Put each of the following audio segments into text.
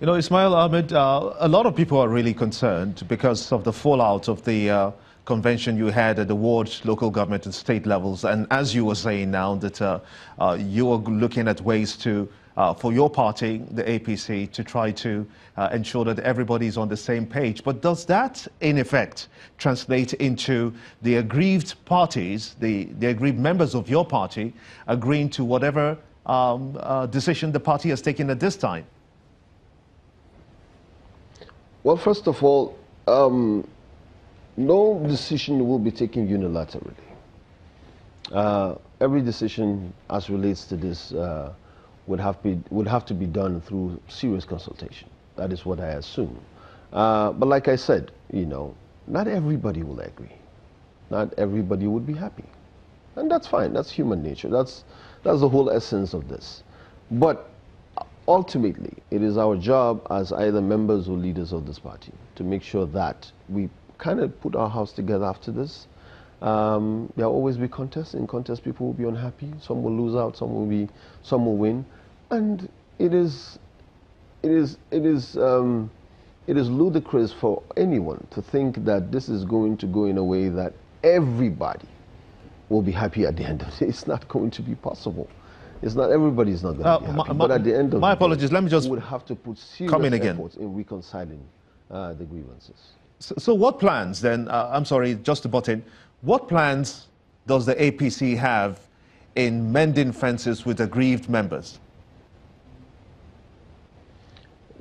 You know, Ismael, Ahmed, a lot of people are really concerned because of the fallout of the convention you had at the ward, local government and state levels. And as you were saying now, that you are looking at ways to, for your party, the APC, to try to ensure that everybody is on the same page. But does that, in effect, translate into the aggrieved parties, the aggrieved members of your party, agreeing to whatever decision the party has taken at this time? Well, first of all, no decision will be taken unilaterally. Every decision as relates to this would have to be done through serious consultation. That is what I assume. But like I said, you know, not everybody will agree. Not everybody would be happy. And that's fine. That's human nature. That's the whole essence of this. But ultimately, it is our job as either members or leaders of this party to make sure that we kind of put our house together after this. There will always be contests. In contests, people will be unhappy. Some will lose out. Some will win. And it is ludicrous for anyone to think that this is going to go in a way that everybody will be happy at the end of it. It's not going to be possible. It's not, everybody's not going to be happy. But at the end of my the apologies, day, let me just we would have to put serious efforts in reconciling the grievances. So what plans then, I'm sorry, just to butt in, what plans does the APC have in mending fences with aggrieved members?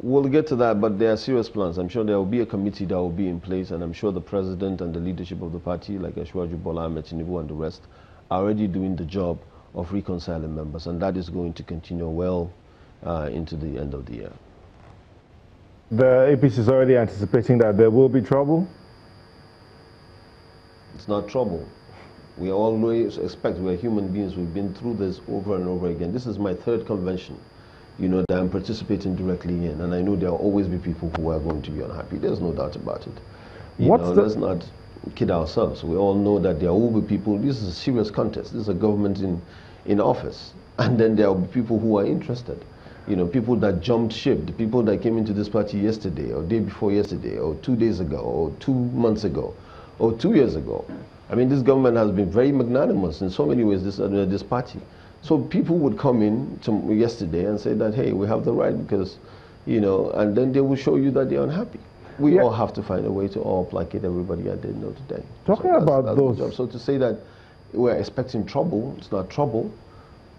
We'll get to that, but there are serious plans. I'm sure there will be a committee that will be in place, and I'm sure the president and the leadership of the party, like Ashwaju Bola Ahmed Tinubu and the rest, are already doing the job of reconciling members, and that is going to continue well into the end of the year. The APC is already anticipating that there will be trouble? It's not trouble. We always expect, we're human beings, we've been through this over and over again. This is my third convention, you know, that I'm participating directly in, and I know there will always be people who are going to be unhappy. There's no doubt about it. Let's not kid ourselves. We all know that there will be people, this is a serious contest, this is a government in office, and then there will be people who are interested. You know, people that jumped ship, the people that came into this party yesterday, or day before yesterday, or 2 days ago, or 2 months ago, or 2 years ago. I mean, this government has been very magnanimous in so many ways, this party. So people would come in yesterday and say that, hey, we have the right because, you know, and then they will show you that they're unhappy. We all have to find a way to all placate everybody at the end of the day. Talking about those... So to say that we're expecting trouble, it's not trouble,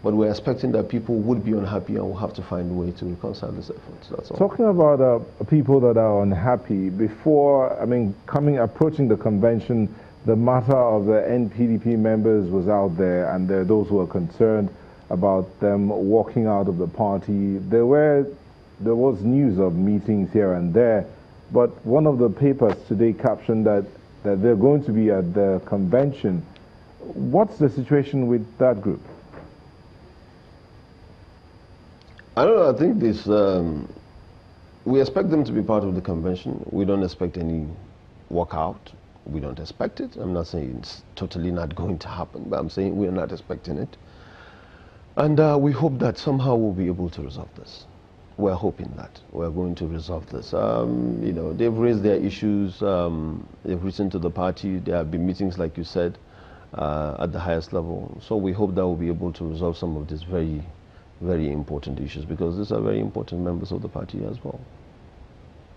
but we're expecting that people would be unhappy and we'll have to find a way to reconcile this effort. That's all. Talking about people that are unhappy, before, I mean, approaching the convention, the matter of the NPDP members was out there, and there are those who are concerned about them walking out of the party. There was news of meetings here and there, but one of the papers today captioned that they're going to be at the convention. What's the situation with that group? I don't know, I think this, we expect them to be part of the convention. We don't expect any walkout. We don't expect it. I'm not saying it's totally not going to happen, but I'm saying we're not expecting it. And we hope that somehow we'll be able to resolve this. We're hoping that we're going to resolve this. You know, they've raised their issues. They've written to the party. There have been meetings, like you said, at the highest level. So we hope that we'll be able to resolve some of these very, very important issues, because these are very important members of the party as well.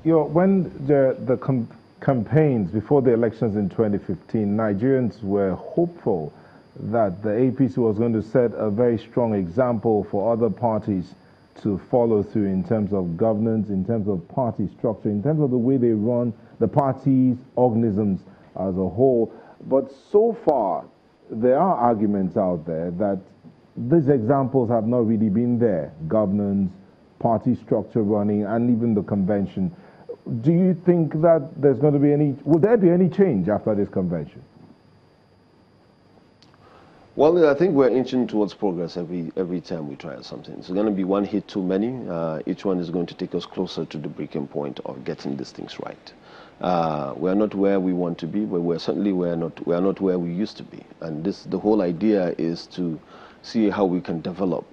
You know, when the campaigns before the elections in 2015, Nigerians were hopeful that the APC was going to set a very strong example for other parties to follow through in terms of governance, in terms of party structure, in terms of the way they run the party's organisms as a whole. But so far, there are arguments out there that these examples have not really been there. Governance, party structure running, and even the convention. Do you think that there's going to be will there be any change after this convention? Well, I think we're inching towards progress every time we try something. It's going to be one hit too many. Each one is going to take us closer to the breaking point of getting these things right. We're not where we want to be, but we're not where we used to be. And the whole idea is to see how we can develop.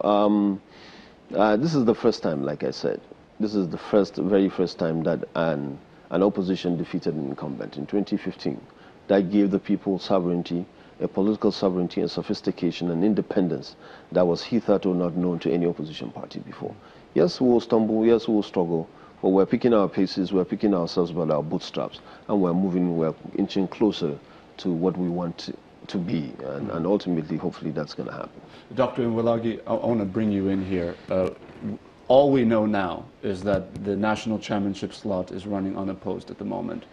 This is the first time, like I said, this is the very first time that an opposition defeated an incumbent in 2015. That gave the people sovereignty, a political sovereignty and sophistication and independence that was hitherto not known to any opposition party before. Yes, we will stumble, yes, we will struggle, but we're picking our paces, we're picking ourselves by our bootstraps, and we're inching closer to what we want to be, and ultimately, hopefully, that's going to happen. Dr. Nwalagi, I want to bring you in here. All we know now is that the national chairmanship slot is running unopposed at the moment.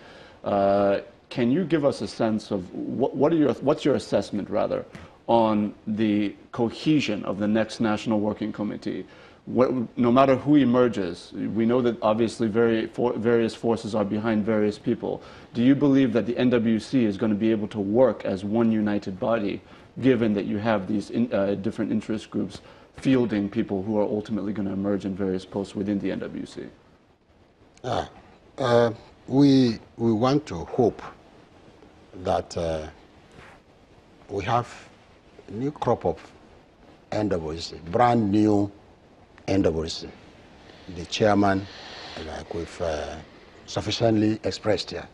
Can you give us a sense of what's your assessment, rather, on the cohesion of the next National Working Committee? No matter who emerges, we know that obviously various forces are behind various people. Do you believe that the NWC is going to be able to work as one united body, given that you have these different interest groups fielding people who are ultimately going to emerge in various posts within the NWC? We want to hope that we have a new crop of NWC, brand new NWC. The chairman, like we've sufficiently expressed here,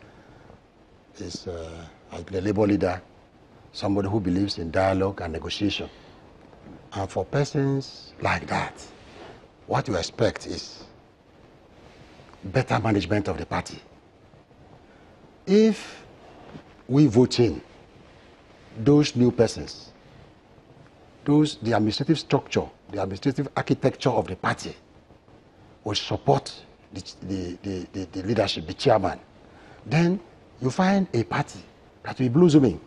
is the labor leader, somebody who believes in dialogue and negotiation. And for persons like that, what you expect is better management of the party. If we vote in those new persons, the administrative structure, the administrative architecture of the party will support the leadership, the chairman, then you find a party that will be blossoming